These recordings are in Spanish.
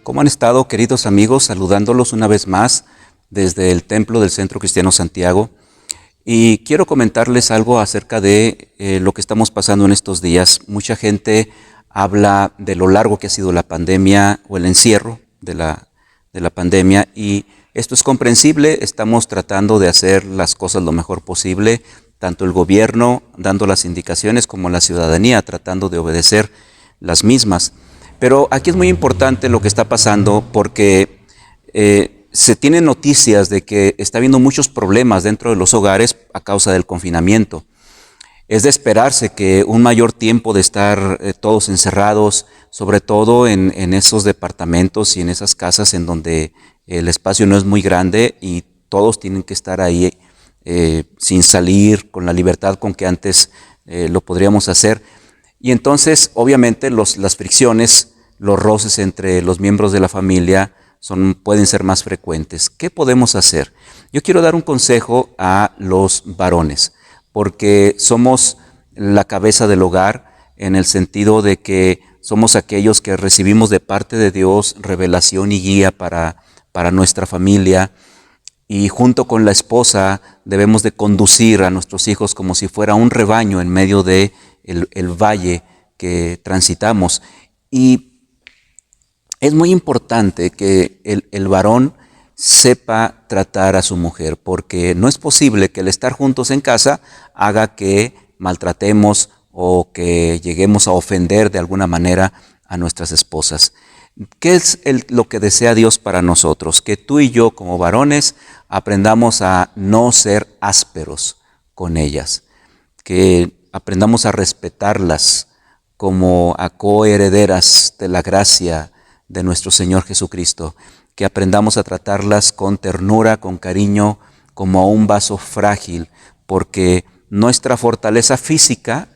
¿Cómo han estado, queridos amigos? Saludándolos una vez más desde el Templo del Centro Cristiano Santiago. Y quiero comentarles algo acerca de lo que estamos pasando en estos días. Mucha gente habla de lo largo que ha sido la pandemia o el encierro de la pandemia, y esto es comprensible. Estamos tratando de hacer las cosas lo mejor posible, tanto el gobierno dando las indicaciones como la ciudadanía tratando de obedecer las mismas. Pero aquí es muy importante lo que está pasando porque se tienen noticias de que está habiendo muchos problemas dentro de los hogares a causa del confinamiento. Es de esperarse que un mayor tiempo de estar todos encerrados, sobre todo en esos departamentos y en esas casas en donde el espacio no es muy grande y todos tienen que estar ahí sin salir, con la libertad con que antes lo podríamos hacer. Y entonces, obviamente, las fricciones, los roces entre los miembros de la familia pueden ser más frecuentes. ¿Qué podemos hacer? Yo quiero dar un consejo a los varones, porque somos la cabeza del hogar, en el sentido de que somos aquellos que recibimos de parte de Dios revelación y guía para nuestra familia, y junto con la esposa debemos de conducir a nuestros hijos como si fuera un rebaño en medio de el valle que transitamos. Y es muy importante que el varón sepa tratar a su mujer, porque no es posible que el estar juntos en casa haga que maltratemos o que lleguemos a ofender de alguna manera a nuestras esposas. ¿Qué es lo que desea Dios para nosotros? Que tú y yo como varones aprendamos a no ser ásperos con ellas, que aprendamos a respetarlas como a coherederas de la gracia de nuestro Señor Jesucristo, que aprendamos a tratarlas con ternura, con cariño, como a un vaso frágil, porque nuestra fortaleza física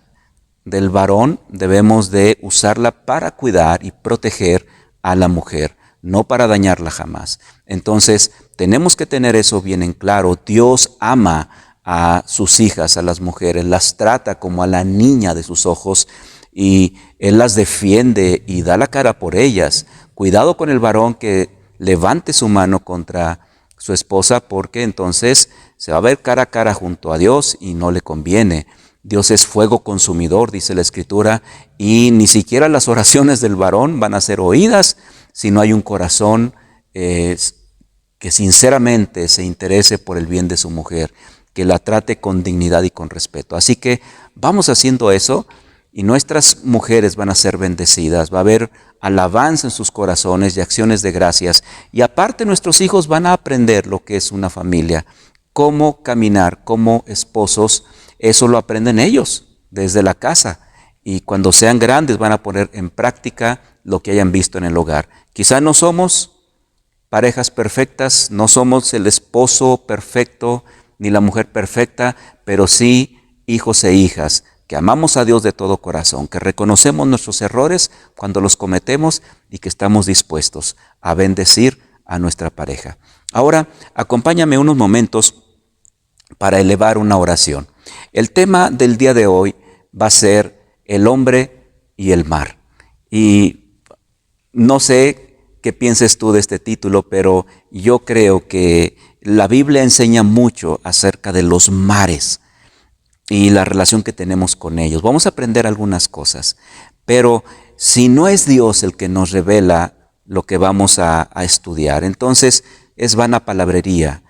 del varón debemos de usarla para cuidar y proteger a la mujer, no para dañarla jamás. Entonces, tenemos que tener eso bien en claro. Dios ama a sus hijas, a las mujeres, las trata como a la niña de sus ojos, y Él las defiende y da la cara por ellas. Cuidado con el varón que levante su mano contra su esposa, porque entonces se va a ver cara a cara junto a Dios y no le conviene. Dios es fuego consumidor, dice la Escritura, y ni siquiera las oraciones del varón van a ser oídas si no hay un corazón que sinceramente se interese por el bien de su mujer, que la trate con dignidad y con respeto. Así que vamos haciendo eso, y nuestras mujeres van a ser bendecidas. Va a haber alabanza en sus corazones y acciones de gracias. Y aparte, nuestros hijos van a aprender lo que es una familia, cómo caminar como esposos. Eso lo aprenden ellos desde la casa, y cuando sean grandes van a poner en práctica lo que hayan visto en el hogar. Quizá no somos parejas perfectas, no somos el esposo perfecto ni la mujer perfecta, pero sí hijos e hijas que amamos a Dios de todo corazón, que reconocemos nuestros errores cuando los cometemos y que estamos dispuestos a bendecir a nuestra pareja. Ahora, acompáñame unos momentos para elevar una oración. El tema del día de hoy va a ser el hombre y el mar. Y no sé qué pienses tú de este título, pero yo creo que la Biblia enseña mucho acerca de los mares y la relación que tenemos con ellos. Vamos a aprender algunas cosas, pero si no es Dios el que nos revela lo que vamos a estudiar, entonces es vana palabrería.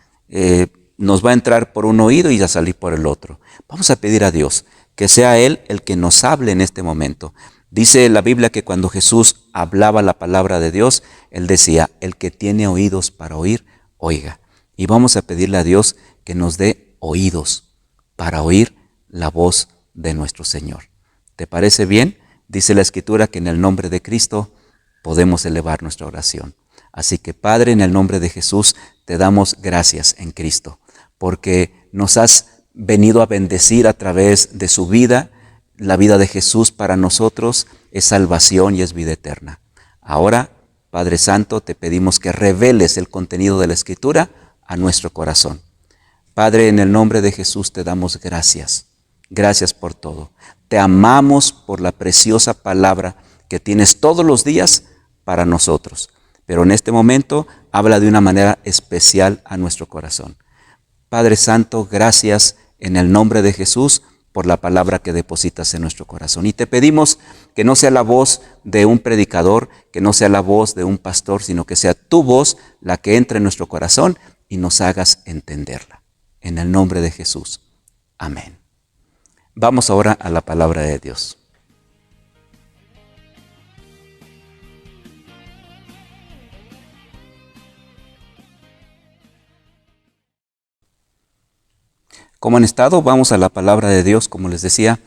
Nos va a entrar por un oído y a salir por el otro. Vamos a pedir a Dios que sea Él el que nos hable en este momento. Dice la Biblia que cuando Jesús hablaba la palabra de Dios, Él decía: el que tiene oídos para oír, oiga. Y vamos a pedirle a Dios que nos dé oídos para oír la voz de nuestro Señor. ¿Te parece bien? Dice la Escritura que en el nombre de Cristo podemos elevar nuestra oración. Así que, Padre, en el nombre de Jesús te damos gracias en Cristo, porque nos has venido a bendecir a través de su vida. La vida de Jesús para nosotros es salvación y es vida eterna. Ahora, Padre Santo, te pedimos que reveles el contenido de la Escritura a nuestro corazón. Padre, en el nombre de Jesús te damos gracias. Gracias por todo. Te amamos por la preciosa palabra que tienes todos los días para nosotros. pero en este momento habla de una manera especial a nuestro corazón. Padre Santo, gracias en el nombre de Jesús por la palabra que depositas en nuestro corazón. Y te pedimos que no sea la voz de un predicador, que no sea la voz de un pastor, sino que sea tu voz la que entre en nuestro corazón y nos hagas entenderla. En el nombre de Jesús. Amén. Vamos ahora a la palabra de Dios. ¿Cómo han estado? Vamos a la palabra de Dios, como les decía.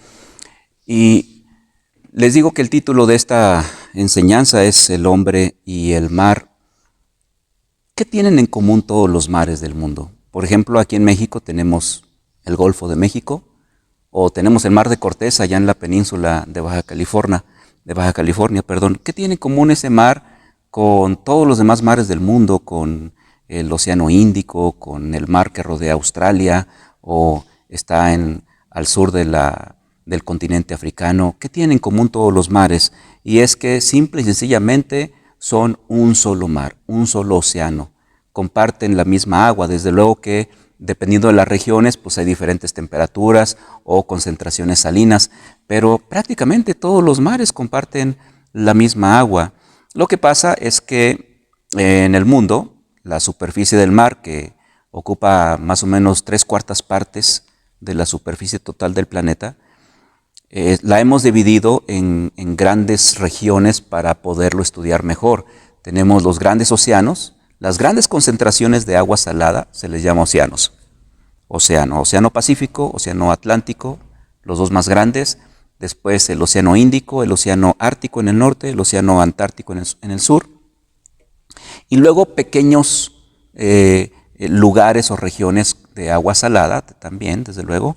Y les digo que el título de esta enseñanza es El hombre y el mar. ¿Qué tienen en común todos los mares del mundo? Por ejemplo, aquí en México tenemos el Golfo de México, o tenemos el Mar de Cortés allá en la península de Baja California. ¿Qué tiene en común ese mar con todos los demás mares del mundo, con el Océano Índico, con el mar que rodea Australia, o está al sur del continente africano? ¿Qué tienen en común todos los mares? Y es que simple y sencillamente son un solo mar, un solo océano. Comparten la misma agua, desde luego que dependiendo de las regiones, pues hay diferentes temperaturas o concentraciones salinas, pero prácticamente todos los mares comparten la misma agua. Lo que pasa es que en el mundo, la superficie del mar, que ocupa más o menos 3/4 partes de la superficie total del planeta, la hemos dividido en grandes regiones para poderlo estudiar mejor. Tenemos los grandes océanos, las grandes concentraciones de agua salada se les llama océanos. Océano Pacífico, Océano Atlántico, los dos más grandes, después el Océano Índico, el Océano Ártico en el norte, el Océano Antártico en el sur, y luego pequeños lugares o regiones de agua salada, también, desde luego,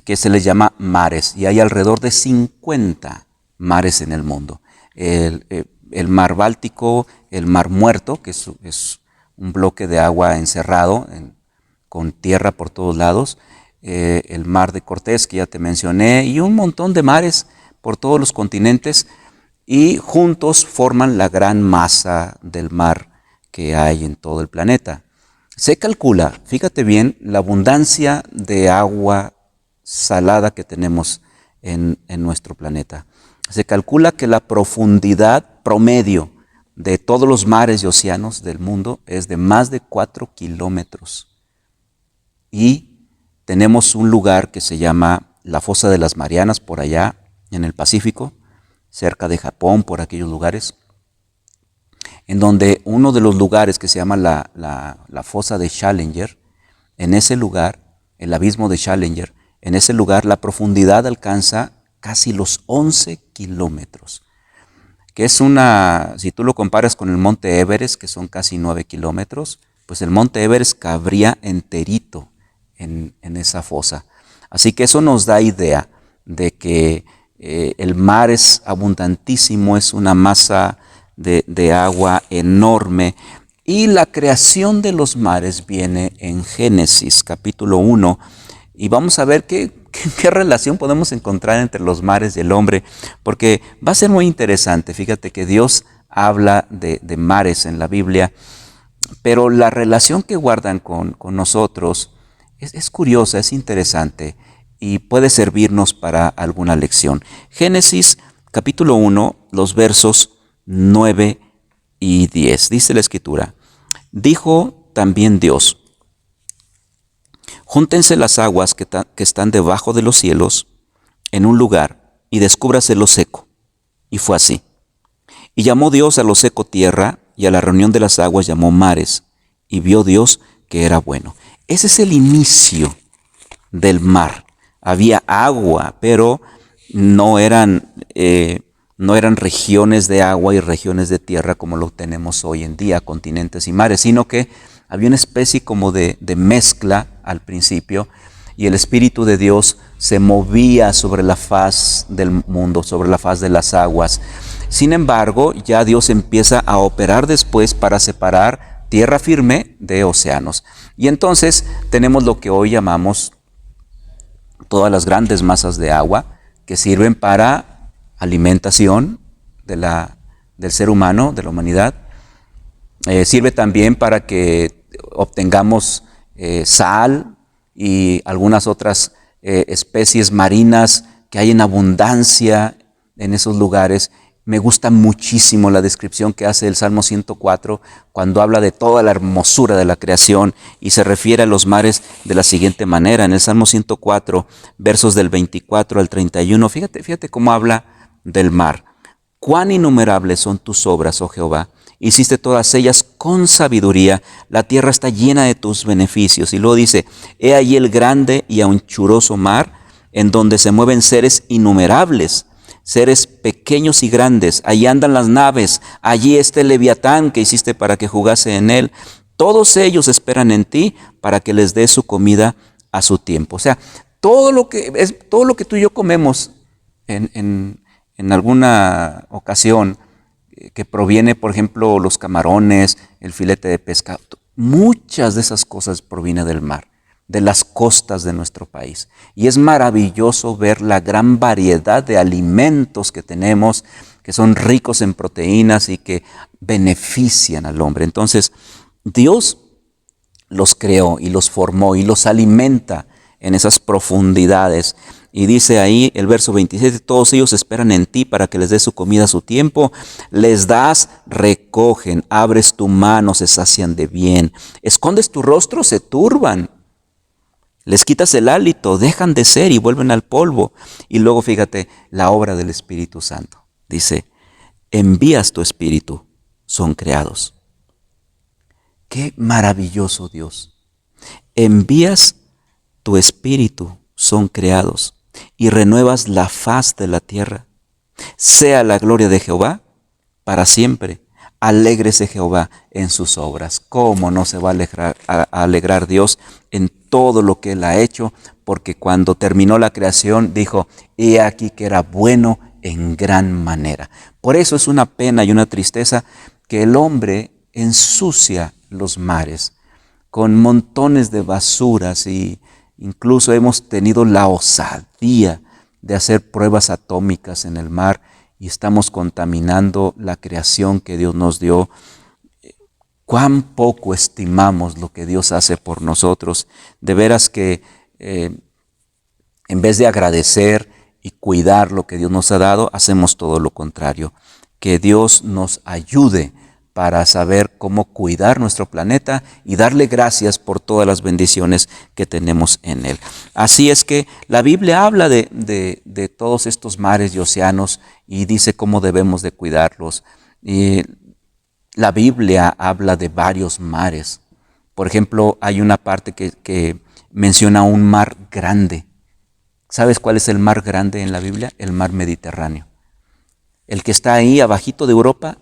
que se les llama mares, y hay alrededor de 50 mares en el mundo. El mar Báltico, el mar Muerto, que es un bloque de agua encerrado, con tierra por todos lados, el mar de Cortés, que ya te mencioné, y un montón de mares por todos los continentes, y juntos forman la gran masa del mar que hay en todo el planeta. Se calcula, fíjate bien, la abundancia de agua salada que tenemos en nuestro planeta. Se calcula que la profundidad promedio de todos los mares y océanos del mundo es de más de 4 kilómetros. Y tenemos un lugar que se llama la Fosa de las Marianas, por allá en el Pacífico, cerca de Japón, por aquellos lugares, en donde uno de los lugares que se llama la Fosa de Challenger, en ese lugar, el abismo de Challenger, en ese lugar la profundidad alcanza casi los 11 kilómetros, que es si tú lo comparas con el Monte Everest, que son casi 9 kilómetros, pues el Monte Everest cabría enterito en esa fosa. Así que eso nos da idea de que el mar es abundantísimo, es una masa de agua enorme, y la creación de los mares viene en Génesis capítulo 1, y vamos a ver qué relación podemos encontrar entre los mares y el hombre, porque va a ser muy interesante. Fíjate que Dios habla de mares en la Biblia, pero la relación que guardan con nosotros es curiosa, es interesante, y puede servirnos para alguna lección. Génesis capítulo 1, los versos 9 y 10. Dice la Escritura: dijo también Dios: júntense las aguas que están debajo de los cielos en un lugar, y descúbrase lo seco. Y fue así. Y llamó Dios a lo seco tierra, y a la reunión de las aguas llamó mares, y vio Dios que era bueno. Ese es el inicio del mar. Había agua, pero no eran regiones de agua y regiones de tierra como lo tenemos hoy en día, continentes y mares, sino que había una especie como de mezcla al principio, y el Espíritu de Dios se movía sobre la faz del mundo, sobre la faz de las aguas. Sin embargo, ya Dios empieza a operar después para separar tierra firme de océanos. Y entonces tenemos lo que hoy llamamos todas las grandes masas de agua que sirven para alimentación del ser humano, de la humanidad, Sirve también para que obtengamos sal y algunas otras especies marinas que hay en abundancia en esos lugares. Me gusta muchísimo la descripción que hace el Salmo 104 cuando habla de toda la hermosura de la creación y se refiere a los mares de la siguiente manera. En el Salmo 104, versos del 24 al 31, fíjate cómo habla del mar. Cuán innumerables son tus obras, oh Jehová. Hiciste todas ellas con sabiduría. La tierra está llena de tus beneficios. Y luego dice, he allí el grande y anchuroso mar, en donde se mueven seres innumerables, seres pequeños y grandes. Allí andan las naves. Allí está el leviatán que hiciste para que jugase en él. Todos ellos esperan en ti para que les des su comida a su tiempo. O sea, todo lo que tú y yo comemos en alguna ocasión, que proviene, por ejemplo, los camarones, el filete de pescado, muchas de esas cosas provienen del mar, de las costas de nuestro país. Y es maravilloso ver la gran variedad de alimentos que tenemos, que son ricos en proteínas y que benefician al hombre. Entonces, Dios los creó y los formó y los alimenta en esas profundidades. Y dice ahí el verso 27, todos ellos esperan en ti para que les des su comida a su tiempo. Les das, recogen, abres tu mano, se sacian de bien. Escondes tu rostro, se turban. Les quitas el hálito, dejan de ser y vuelven al polvo. Y luego fíjate la obra del Espíritu Santo. Dice, envías tu Espíritu, son creados. Qué maravilloso Dios. Envías tu Espíritu, son creados, y renuevas la faz de la tierra. Sea la gloria de Jehová para siempre. Alégrese Jehová en sus obras. ¿Cómo no se va a alegrar Dios en todo lo que Él ha hecho? Porque cuando terminó la creación dijo, he aquí que era bueno en gran manera. Por eso es una pena y una tristeza que el hombre ensucia los mares con montones de basuras, y incluso hemos tenido la osadía de hacer pruebas atómicas en el mar y estamos contaminando la creación que Dios nos dio. Cuán poco estimamos lo que Dios hace por nosotros. De veras que en vez de agradecer y cuidar lo que Dios nos ha dado, hacemos todo lo contrario. Que Dios nos ayude para saber cómo cuidar nuestro planeta y darle gracias por todas las bendiciones que tenemos en él. Así es que la Biblia habla de todos estos mares y océanos y dice cómo debemos de cuidarlos. Y la Biblia habla de varios mares. Por ejemplo, hay una parte que menciona un mar grande. ¿Sabes cuál es el mar grande en la Biblia? El mar Mediterráneo. El que está ahí abajito de Europa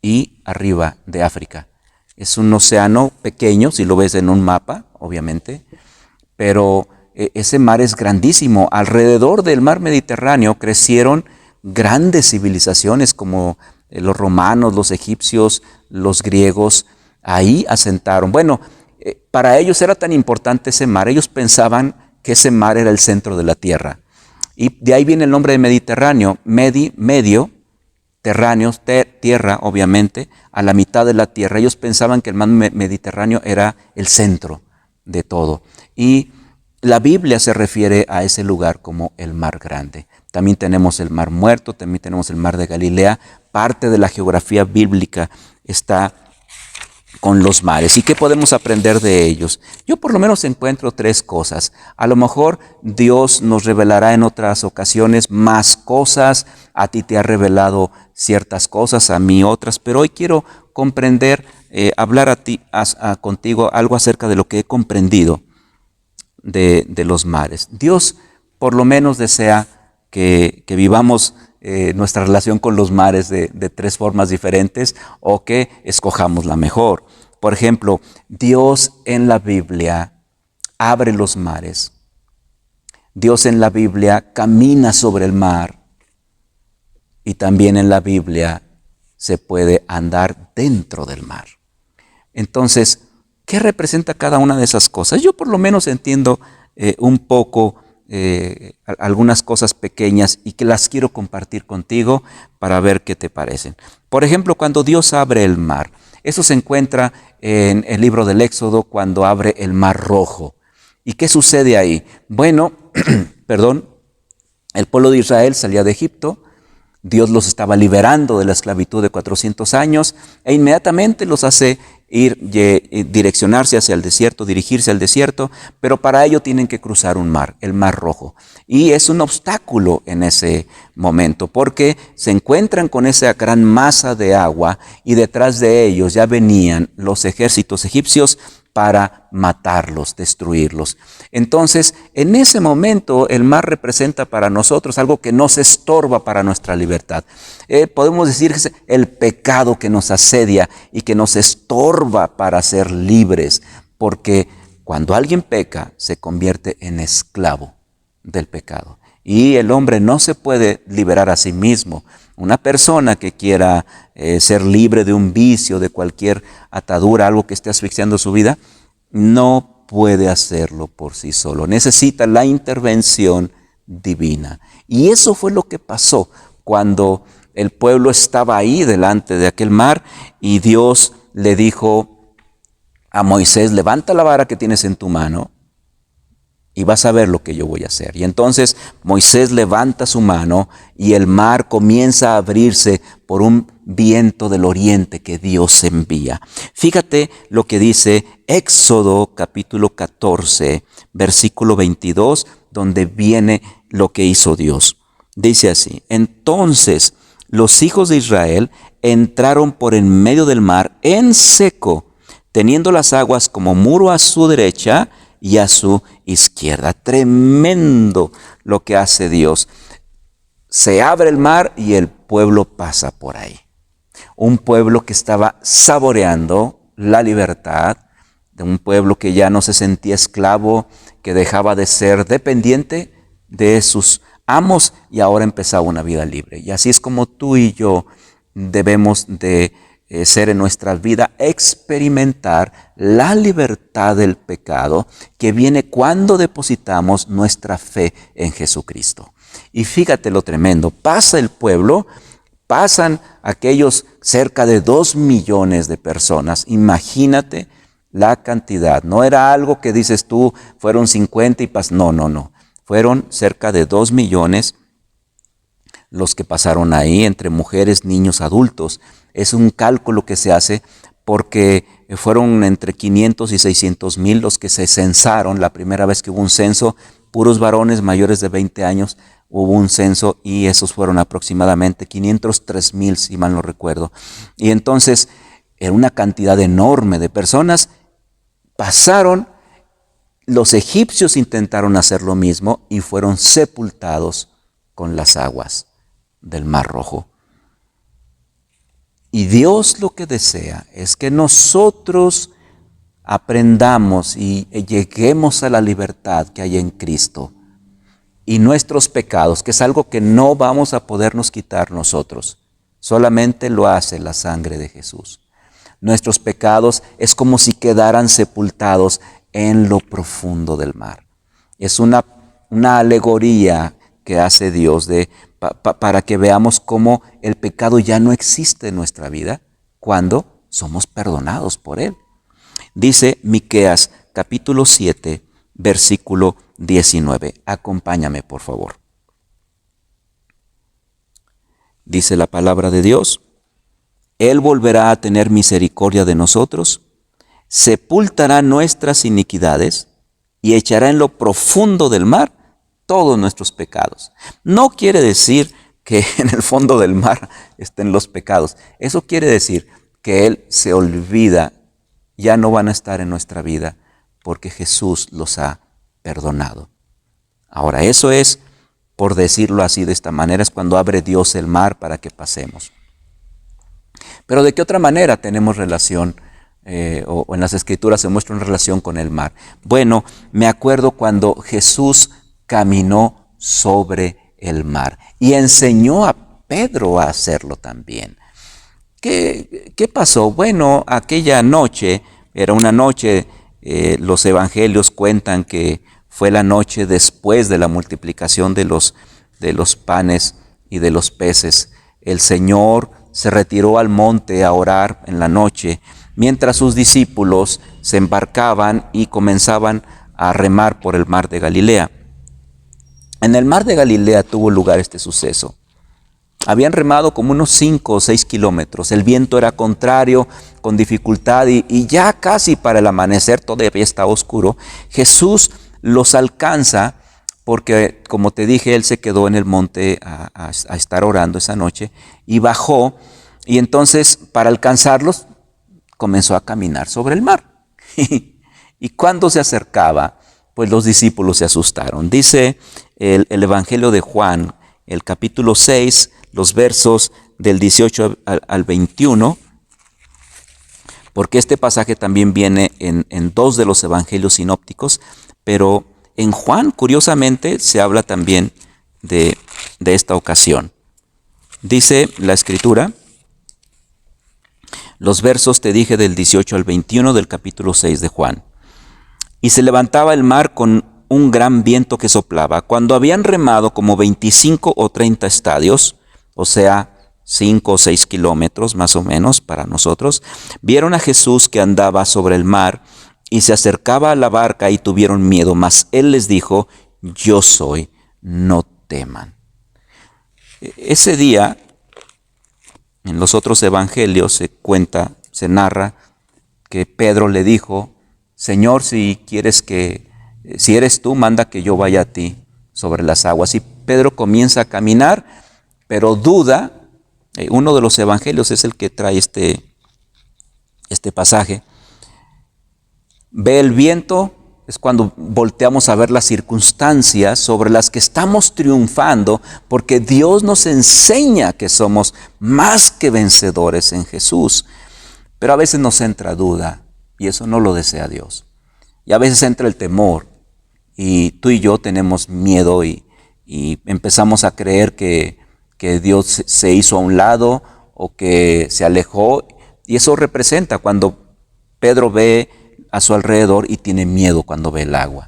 y arriba de África. Es un océano pequeño, si lo ves en un mapa, obviamente, pero ese mar es grandísimo. Alrededor del mar Mediterráneo crecieron grandes civilizaciones como los romanos, los egipcios, los griegos. Ahí asentaron. Bueno, para ellos era tan importante ese mar, ellos pensaban que ese mar era el centro de la tierra. Y de ahí viene el nombre de Mediterráneo, medio, terráneos, tierra, obviamente, a la mitad de la tierra. Ellos pensaban que el mar Mediterráneo era el centro de todo. Y la Biblia se refiere a ese lugar como el mar grande. También tenemos el mar Muerto, también tenemos el mar de Galilea. Parte de la geografía bíblica está con los mares. ¿Y qué podemos aprender de ellos? Yo por lo menos encuentro tres cosas. A lo mejor Dios nos revelará en otras ocasiones más cosas. A ti te ha revelado ciertas cosas, a mí otras, pero hoy quiero comprender, hablar contigo algo acerca de lo que he comprendido de los mares. Dios por lo menos desea que vivamos nuestra relación con los mares de tres formas diferentes, o que escojamos la mejor. Por ejemplo, Dios en la Biblia abre los mares. Dios en la Biblia camina sobre el mar. Y también en la Biblia se puede andar dentro del mar. Entonces, ¿qué representa cada una de esas cosas? Yo por lo menos entiendo un poco algunas cosas pequeñas y que las quiero compartir contigo para ver qué te parecen. Por ejemplo, cuando Dios abre el mar Eso se encuentra en el libro del Éxodo cuando abre el Mar Rojo. ¿Y qué sucede ahí? Bueno, perdón, el pueblo de Israel salía de Egipto, Dios los estaba liberando de la esclavitud de 400 años e inmediatamente los hace direccionarse hacia el desierto, dirigirse al desierto, pero para ello tienen que cruzar un mar, el Mar Rojo. Y es un obstáculo en ese momento porque se encuentran con esa gran masa de agua y detrás de ellos ya venían los ejércitos egipcios para matarlos, destruirlos. Entonces, en ese momento el mar representa para nosotros algo que nos estorba para nuestra libertad. Podemos decir que es el pecado que nos asedia y que nos estorba para ser libres, porque cuando alguien peca se convierte en esclavo del pecado. Y el hombre no se puede liberar a sí mismo. Una persona que quiera ser libre de un vicio, de cualquier atadura, algo que esté asfixiando su vida, no puede hacerlo por sí solo. Necesita la intervención divina. Y eso fue lo que pasó cuando el pueblo estaba ahí delante de aquel mar y Dios le dijo a Moisés: levanta la vara que tienes en tu mano y vas a ver lo que yo voy a hacer. Y entonces Moisés levanta su mano y el mar comienza a abrirse por un viento del oriente que Dios envía. Fíjate lo que dice Éxodo capítulo 14, versículo 22, donde viene lo que hizo Dios. Dice así: entonces los hijos de Israel entraron por en medio del mar en seco, teniendo las aguas como muro a su derecha y a su izquierda. Tremendo lo que hace Dios. Se abre el mar y el pueblo pasa por ahí. Un pueblo que estaba saboreando la libertad, de un pueblo que ya no se sentía esclavo, que dejaba de ser dependiente de sus amos y ahora empezaba una vida libre. Y así es como tú y yo debemos de ser en nuestra vida, experimentar la libertad del pecado que viene cuando depositamos nuestra fe en Jesucristo. Y fíjate lo tremendo, pasa el pueblo, pasan aquellos cerca de 2 millones de personas. Imagínate la cantidad, no era algo que dices tú, fueron 50 y no. Fueron cerca de 2 millones los que pasaron ahí, entre mujeres, niños, adultos. Es un cálculo que se hace porque fueron entre 500 y 600 mil los que se censaron la primera vez que hubo un censo, puros varones mayores de 20 años hubo un censo y esos fueron aproximadamente 503 mil, si mal no recuerdo. Y entonces era una cantidad enorme de personas. Pasaron, los egipcios intentaron hacer lo mismo y fueron sepultados con las aguas del Mar Rojo. Y Dios lo que desea es que nosotros aprendamos y lleguemos a la libertad que hay en Cristo. Y nuestros pecados, que es algo que no vamos a podernos quitar nosotros, solamente lo hace la sangre de Jesús. Nuestros pecados es como si quedaran sepultados en lo profundo del mar. Es una alegoría que hace Dios para que veamos cómo el pecado ya no existe en nuestra vida cuando somos perdonados por Él. Dice Miqueas capítulo 7, versículo 19. Acompáñame, por favor. Dice la palabra de Dios: Él volverá a tener misericordia de nosotros, sepultará nuestras iniquidades y echará en lo profundo del mar todos nuestros pecados. No quiere decir que en el fondo del mar estén los pecados. Eso quiere decir que Él se olvida, ya no van a estar en nuestra vida porque Jesús los ha perdonado. Ahora, eso es, por decirlo así de esta manera, es cuando abre Dios el mar para que pasemos. Pero ¿de qué otra manera tenemos relación o en las Escrituras se muestra una relación con el mar? Bueno, me acuerdo cuando Jesús caminó sobre el mar y enseñó a Pedro a hacerlo también. ¿Qué pasó? Bueno, aquella noche, era una noche, los evangelios cuentan que fue la noche después de la multiplicación de los panes y de los peces. El Señor se retiró al monte a orar en la noche, mientras sus discípulos se embarcaban y comenzaban a remar por el mar de Galilea. En el mar de Galilea tuvo lugar este suceso. Habían remado como unos 5 o 6 kilómetros. El viento era contrario, con dificultad, y ya casi para el amanecer, todavía estaba oscuro. Jesús los alcanza porque, como te dije, él se quedó en el monte a estar orando esa noche y bajó. Y entonces, para alcanzarlos, comenzó a caminar sobre el mar. Y cuando se acercaba, pues los discípulos se asustaron. Dice el Evangelio de Juan, el capítulo 6, los versos del 18 al 21, porque este pasaje también viene en 2 de los evangelios sinópticos, pero en Juan, curiosamente, se habla también de esta ocasión. Dice la Escritura, los versos te dije del 18 al 21 del capítulo 6 de Juan. Y se levantaba el mar con un gran viento que soplaba. Cuando habían remado como 25 o 30 estadios, o sea, 5 o 6 kilómetros más o menos para nosotros, vieron a Jesús que andaba sobre el mar y se acercaba a la barca y tuvieron miedo, mas él les dijo, yo soy, no teman. Ese día, en los otros evangelios se cuenta, se narra que Pedro le dijo, Señor, si eres tú, manda que yo vaya a ti sobre las aguas. Y Pedro comienza a caminar, pero duda. Uno de los evangelios es el que trae este pasaje. Ve el viento, es cuando volteamos a ver las circunstancias sobre las que estamos triunfando, porque Dios nos enseña que somos más que vencedores en Jesús. Pero a veces nos entra duda, y eso no lo desea Dios. Y a veces entra el temor, y tú y yo tenemos miedo y empezamos a creer que Dios se hizo a un lado o que se alejó. Y eso representa cuando Pedro ve a su alrededor y tiene miedo cuando ve el agua.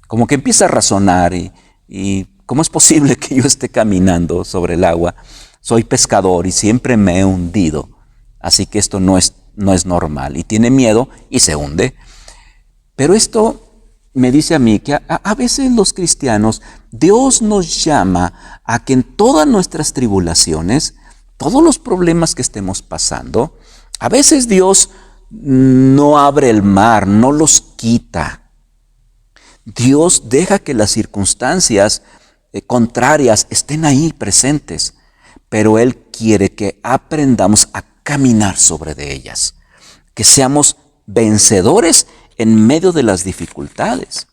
Como que empieza a razonar y ¿cómo es posible que yo esté caminando sobre el agua? Soy pescador y siempre me he hundido, así que esto no es normal. Y tiene miedo y se hunde. Pero esto me dice a mí que a veces los cristianos, Dios nos llama a que en todas nuestras tribulaciones, todos los problemas que estemos pasando, a veces Dios no abre el mar, no los quita. Dios deja que las circunstancias contrarias estén ahí presentes, pero Él quiere que aprendamos a caminar sobre de ellas, que seamos vencedores en medio de las dificultades.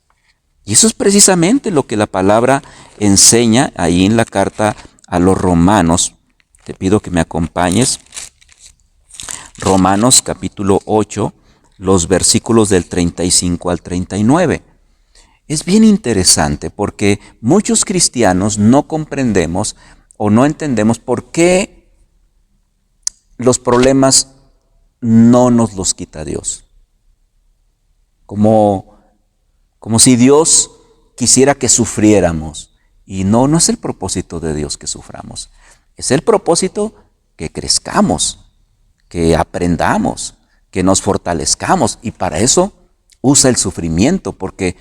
Y eso es precisamente lo que la palabra enseña ahí en la carta a los Romanos. Te pido que me acompañes. Romanos capítulo 8, los versículos del 35 al 39. Es bien interesante porque muchos cristianos no comprendemos o no entendemos por qué los problemas no nos los quita Dios. Como si Dios quisiera que sufriéramos. Y no es el propósito de Dios que suframos. Es el propósito que crezcamos, que aprendamos, que nos fortalezcamos. Y para eso usa el sufrimiento, porque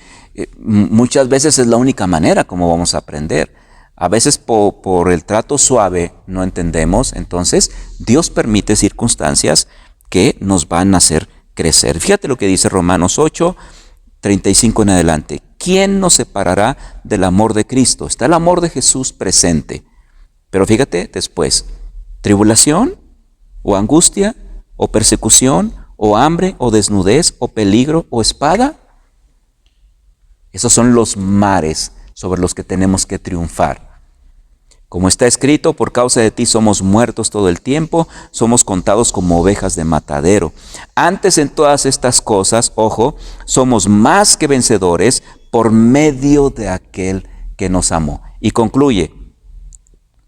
muchas veces es la única manera como vamos a aprender. A veces por el trato suave no entendemos, entonces Dios permite circunstancias que nos van a hacer crecer. Fíjate lo que dice Romanos 8, 35 en adelante. ¿Quién nos separará del amor de Cristo? Está el amor de Jesús presente. Pero fíjate después, tribulación o angustia o persecución o hambre o desnudez o peligro o espada. Esos son los mares sobre los que tenemos que triunfar. Como está escrito, por causa de ti somos muertos todo el tiempo, somos contados como ovejas de matadero. Antes en todas estas cosas, ojo, somos más que vencedores por medio de aquel que nos amó. Y concluye,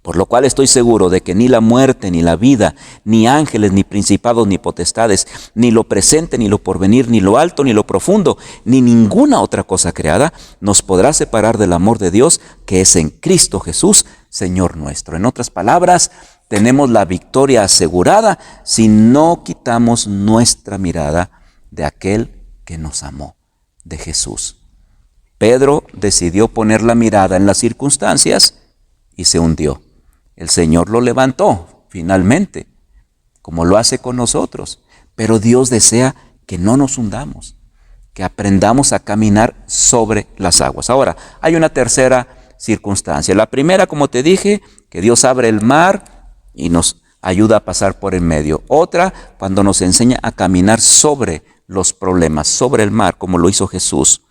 por lo cual estoy seguro de que ni la muerte, ni la vida, ni ángeles, ni principados, ni potestades, ni lo presente, ni lo porvenir, ni lo alto, ni lo profundo, ni ninguna otra cosa creada, nos podrá separar del amor de Dios que es en Cristo Jesús, Señor nuestro. En otras palabras, tenemos la victoria asegurada si no quitamos nuestra mirada de aquel que nos amó, de Jesús. Pedro decidió poner la mirada en las circunstancias y se hundió. El Señor lo levantó finalmente, como lo hace con nosotros. Pero Dios desea que no nos hundamos, que aprendamos a caminar sobre las aguas. Ahora, hay una tercera circunstancia. La primera, como te dije, que Dios abre el mar y nos ayuda a pasar por en medio. Otra, cuando nos enseña a caminar sobre los problemas, sobre el mar, como lo hizo Jesús.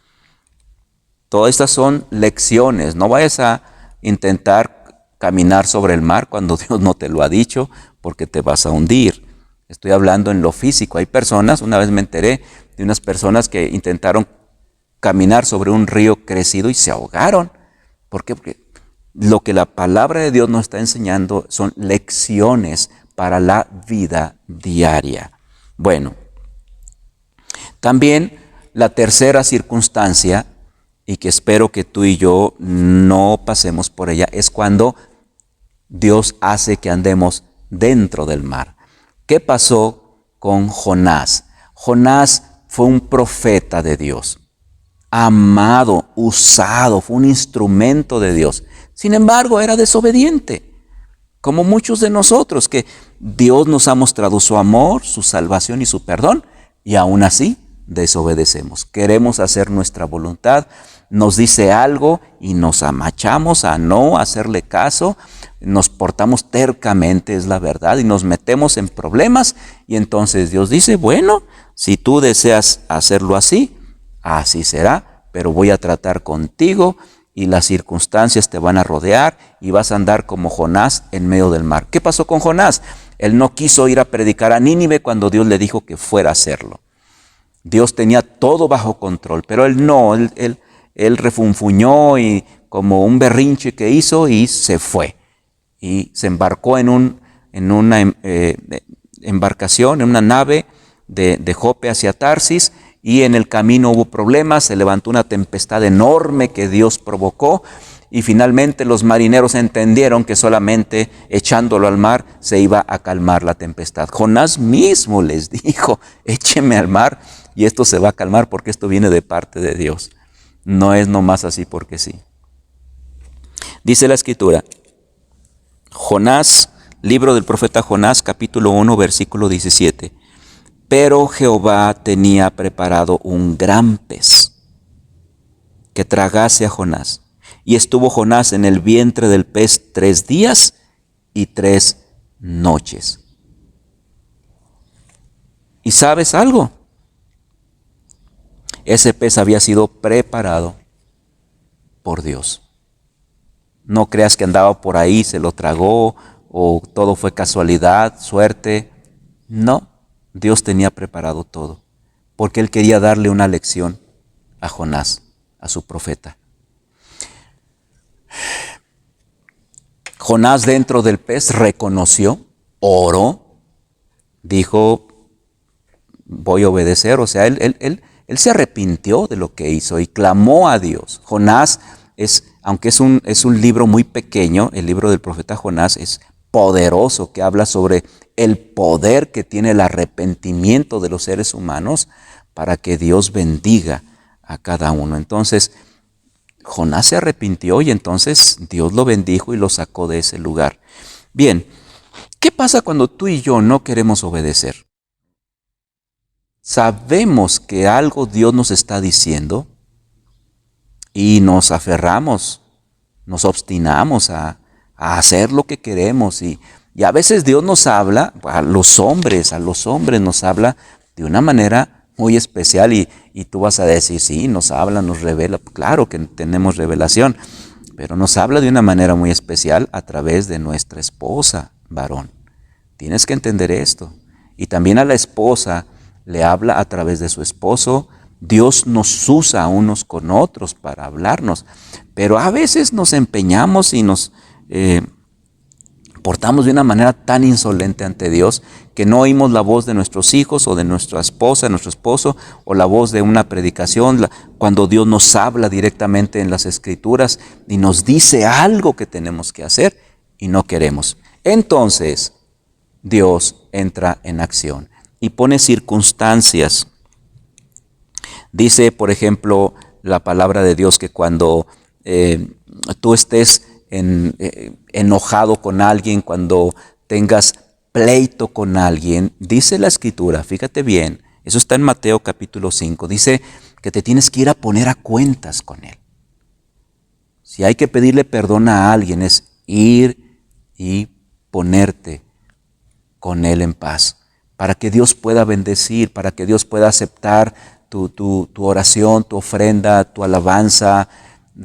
Todas estas son lecciones. No vayas a intentar caminar sobre el mar cuando Dios no te lo ha dicho, porque te vas a hundir. Estoy hablando en lo físico. Hay personas, una vez me enteré de unas personas que intentaron caminar sobre un río crecido y se ahogaron. ¿Por qué? Porque lo que la palabra de Dios nos está enseñando son lecciones para la vida diaria. Bueno, también la tercera circunstancia, y que espero que tú y yo no pasemos por ella, es cuando Dios hace que andemos dentro del mar. ¿Qué pasó con Jonás? Jonás fue un profeta de Dios, amado, usado, fue un instrumento de Dios. Sin embargo, era desobediente, como muchos de nosotros, que Dios nos ha mostrado su amor, su salvación y su perdón, y aún así desobedecemos. Queremos hacer nuestra voluntad, nos dice algo y nos amachamos a no hacerle caso, nos portamos tercamente, es la verdad, y nos metemos en problemas, y entonces Dios dice, bueno, si tú deseas hacerlo así, así será, pero voy a tratar contigo y las circunstancias te van a rodear y vas a andar como Jonás en medio del mar. ¿Qué pasó con Jonás? Él no quiso ir a predicar a Nínive cuando Dios le dijo que fuera a hacerlo. Dios tenía todo bajo control, pero él no, él refunfuñó y como un berrinche que hizo y se fue. Y se embarcó en una embarcación, en una nave de Jope hacia Tarsis, y en el camino hubo problemas, se levantó una tempestad enorme que Dios provocó, y finalmente los marineros entendieron que solamente echándolo al mar se iba a calmar la tempestad. Jonás mismo les dijo, écheme al mar y esto se va a calmar porque esto viene de parte de Dios. No es nomás así porque sí. Dice la Escritura, Jonás, libro del profeta Jonás, capítulo 1, versículo 17. Pero Jehová tenía preparado un gran pez que tragase a Jonás. Y estuvo Jonás en el vientre del pez 3 días y 3 noches. ¿Y sabes algo? Ese pez había sido preparado por Dios. No creas que andaba por ahí, se lo tragó o todo fue casualidad, suerte. No, Dios tenía preparado todo, porque Él quería darle una lección a Jonás, a su profeta. Jonás dentro del pez reconoció, oró, dijo, voy a obedecer. O sea, él se arrepintió de lo que hizo y clamó a Dios. Jonás aunque es un libro muy pequeño, el libro del profeta Jonás es poderoso, que habla sobre el poder que tiene el arrepentimiento de los seres humanos para que Dios bendiga a cada uno. Entonces, Jonás se arrepintió y entonces Dios lo bendijo y lo sacó de ese lugar. Bien, ¿qué pasa cuando tú y yo no queremos obedecer? Sabemos que algo Dios nos está diciendo y nos aferramos, nos obstinamos a hacer lo que queremos y a veces Dios nos habla, a los hombres nos habla de una manera muy especial y tú vas a decir, sí, nos habla, nos revela, claro que tenemos revelación, pero nos habla de una manera muy especial a través de nuestra esposa, varón. Tienes que entender esto. Y también a la esposa le habla a través de su esposo. Dios nos usa unos con otros para hablarnos, pero a veces nos empeñamos y nos portamos de una manera tan insolente ante Dios que no oímos la voz de nuestros hijos o de nuestra esposa, nuestro esposo, o la voz de una predicación, cuando Dios nos habla directamente en las Escrituras y nos dice algo que tenemos que hacer y no queremos. entonces Dios entra en acción y pone circunstancias. Dice, por ejemplo, la palabra de Dios que cuando tú estés enojado con alguien, cuando tengas pleito con alguien, dice la Escritura, fíjate bien, eso está en Mateo capítulo 5, dice que te tienes que ir a poner a cuentas con él. Si hay que pedirle perdón a alguien, es ir y ponerte con él en paz, para que Dios pueda bendecir, para que Dios pueda aceptar tu oración, tu ofrenda, tu alabanza,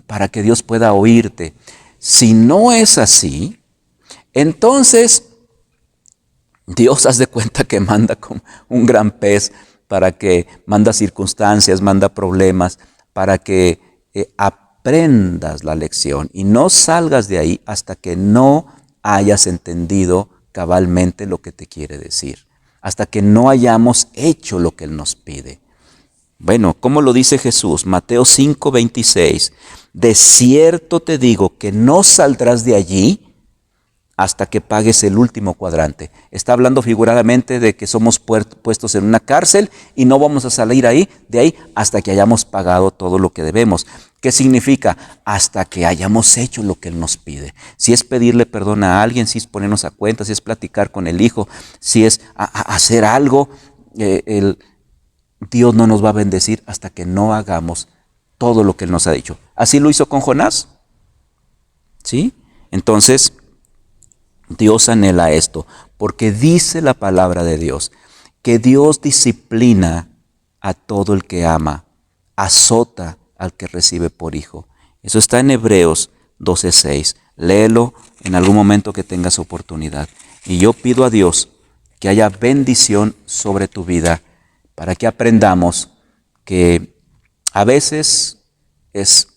para que Dios pueda oírte. Si no es así, entonces Dios, haz de cuenta que manda como un gran pez, para que manda circunstancias, manda problemas, para que aprendas la lección y no salgas de ahí hasta que no hayas entendido cabalmente lo que te quiere decir, hasta que no hayamos hecho lo que Él nos pide. Bueno, ¿cómo lo dice Jesús? Mateo 5:26, de cierto te digo que no saldrás de allí hasta que pagues el último cuadrante. Está hablando figuradamente de que somos puestos en una cárcel y no vamos a salir de ahí hasta que hayamos pagado todo lo que debemos. ¿Qué significa? Hasta que hayamos hecho lo que Él nos pide. Si es pedirle perdón a alguien, si es ponernos a cuenta, si es platicar con el hijo, si es hacer algo, Dios no nos va a bendecir hasta que no hagamos todo lo que Él nos ha dicho. ¿Así lo hizo con Jonás? ¿Sí? Entonces, Dios anhela esto, porque dice la palabra de Dios, que Dios disciplina a todo el que ama, azota al que recibe por hijo. Eso está en Hebreos 12:6. Léelo en algún momento que tengas oportunidad. Y yo pido a Dios que haya bendición sobre tu vida, para que aprendamos que a veces es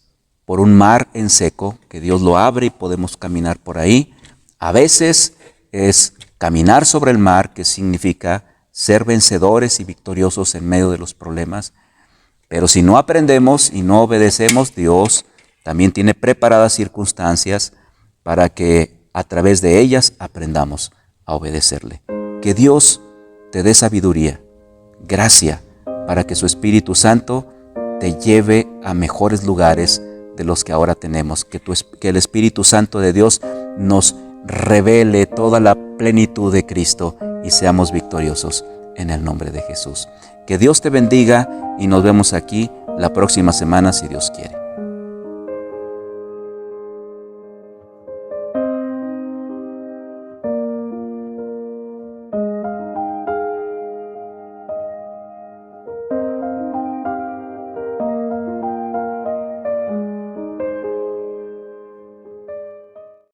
por un mar en seco, que Dios lo abre y podemos caminar por ahí. A veces es caminar sobre el mar, que significa ser vencedores y victoriosos en medio de los problemas. Pero si no aprendemos y no obedecemos, Dios también tiene preparadas circunstancias para que a través de ellas aprendamos a obedecerle. Que Dios te dé sabiduría, gracia, para que su Espíritu Santo te lleve a mejores lugares de los que ahora tenemos. Que el Espíritu Santo de Dios nos revele toda la plenitud de Cristo y seamos victoriosos en el nombre de Jesús. Que Dios te bendiga y nos vemos aquí la próxima semana si Dios quiere.